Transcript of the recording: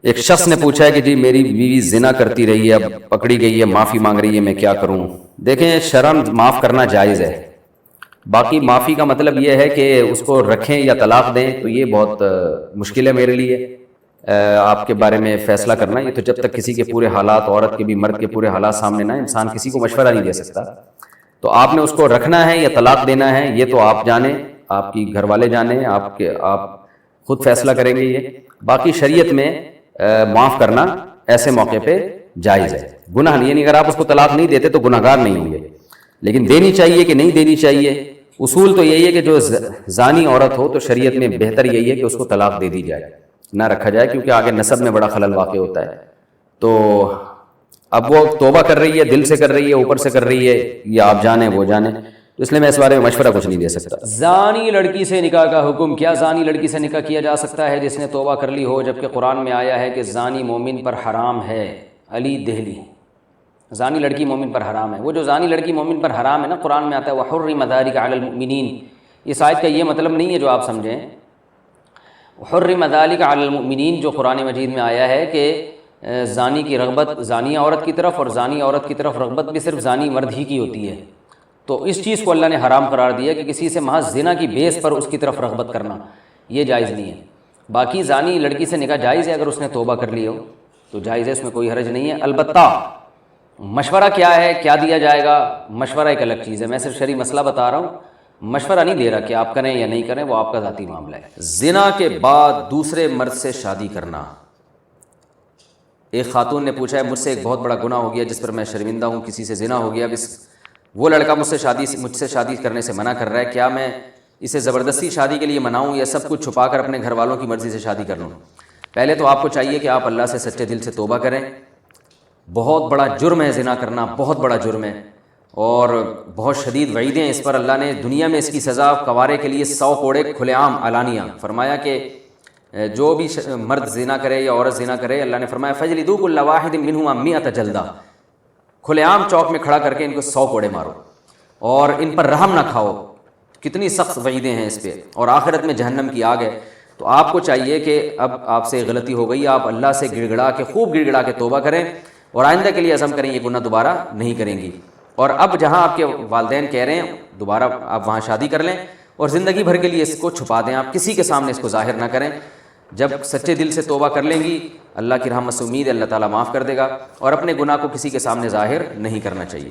ایک شخص نے پوچھا ہے کہ جی میری بیوی زنا کرتی رہی ہے، اب پکڑی گئی ہے، معافی مانگ رہی ہے، میں کیا کروں؟ دیکھیں شرعاً معاف کرنا جائز ہے، باقی معافی کا مطلب یہ ہے کہ اس کو رکھیں یا طلاق دیں تو یہ بہت مشکل ہے میرے لیے آپ کے بارے میں فیصلہ کرنا۔ یہ تو جب تک کسی کے پورے حالات، عورت کے بھی مرد کے پورے حالات سامنے نہ آئے، انسان کسی کو مشورہ نہیں دے سکتا۔ تو آپ نے اس کو رکھنا ہے یا طلاق دینا ہے یہ تو آپ جانیں، آپ کی گھر والے جانیں، آپ خود فیصلہ کریں گے۔ یہ باقی شریعت میں معاف کرنا ایسے موقع پہ جائز ہے، گناہ نہیں، یعنی اگر آپ اس کو طلاق نہیں دیتے تو گناہ گار نہیں ہوں گے، لیکن دینی چاہیے کہ نہیں دینی چاہیے؟ اصول تو یہی ہے کہ جو زانی عورت ہو تو شریعت میں بہتر یہی ہے کہ اس کو طلاق دے دی جائے، نہ رکھا جائے، کیونکہ آگے نسب میں بڑا خلل واقع ہوتا ہے۔ تو اب وہ توبہ کر رہی ہے، دل سے کر رہی ہے، اوپر سے کر رہی ہے، یا آپ جانیں وہ جانیں، تو اس لیے میں اس بارے میں مشورہ کچھ نہیں دے سکتا۔ زانی لڑکی سے نکاح کا حکم، کیا زانی لڑکی سے نکاح کیا جا سکتا ہے جس نے توبہ کر لی ہو، جبکہ قرآن میں آیا ہے کہ زانی مومن پر حرام ہے؟ علی دہلی، زانی لڑکی مومن پر حرام ہے۔ وہ جو زانی لڑکی مومن پر حرام ہے نا، قرآن میں آتا ہے وَحُرِّمَ ذَلِكَ عَلَى الْمُؤْمِنِينَ، اس آیت کا یہ مطلب نہیں ہے جو آپ سمجھیں۔ حُرِّمَ ذَلِكَ عَلَى الْمُؤْمِنِينَ جو قرآن مجید میں آیا ہے کہ زانی کی رغبت زانی عورت کی طرف، اور زانی عورت کی طرف رغبت بھی صرف زانی مرد ہی کی ہوتی ہے، تو اس چیز کو اللہ نے حرام قرار دیا کہ کسی سے محض زنا کی بیس پر اس کی طرف رغبت کرنا یہ جائز نہیں ہے۔ باقی زانی لڑکی سے نکاح جائز ہے، اگر اس نے توبہ کر لی ہو تو جائز ہے، اس میں کوئی حرج نہیں ہے۔ البتہ مشورہ کیا ہے، کیا دیا جائے گا، مشورہ ایک الگ چیز ہے، میں صرف شرعی مسئلہ بتا رہا ہوں، مشورہ نہیں دے رہا کہ آپ کریں یا نہیں کریں، وہ آپ کا ذاتی معاملہ ہے۔ زنا کے بعد دوسرے مرد سے شادی کرنا۔ ایک خاتون نے پوچھا ہے مجھ سے ایک بہت بڑا گناہ ہو گیا جس پر میں شرمندہ ہوں، کسی سے زنا ہو گیا، وہ لڑکا مجھ سے شادی کرنے سے منع کر رہا ہے، کیا میں اسے زبردستی شادی کے لیے مناؤں یا سب کچھ چھپا کر اپنے گھر والوں کی مرضی سے شادی کر لوں؟ پہلے تو آپ کو چاہیے کہ آپ اللہ سے سچے دل سے توبہ کریں، بہت بڑا جرم ہے زنا کرنا، بہت بڑا جرم ہے، اور بہت شدید وعیدیں ہیں اس پر۔ اللہ نے دنیا میں اس کی سزا کوارے کے لیے 100 کوڑے کھلے عام علانیہ فرمایا کہ جو بھی مرد زنا کرے یا عورت زنا کرے، اللہ نے فرمایا فَجْلِدُوا كُلَّ وَاحِدٍ مِّنْهُمَا 100 جلدہ، کھلے عام چوک میں کھڑا کر کے ان کو 100 کوڑے مارو اور ان پر رحم نہ کھاؤ۔ کتنی سخت وعیدیں ہیں اس پہ، اور آخرت میں جہنم کی آگ ہے۔ تو آپ کو چاہیے کہ اب آپ سے غلطی ہو گئی، آپ اللہ سے گڑ گڑا کے خوب گڑ گڑا کے توبہ کریں اور آئندہ کے لیے عزم کریں یہ گناہ دوبارہ نہیں کریں گی۔ اور اب جہاں آپ کے والدین کہہ رہے ہیں دوبارہ آپ وہاں شادی کر لیں، اور زندگی بھر کے لیے اس کو چھپا دیں، آپ کسی کے سامنے اس کو ظاہر نہ کریں۔ جب سچے دل سے توبہ کر لیں گی اللہ کی رحمت سے امید ہے اللہ تعالیٰ معاف کر دے گا، اور اپنے گناہ کو کسی کے سامنے ظاہر نہیں کرنا چاہیے۔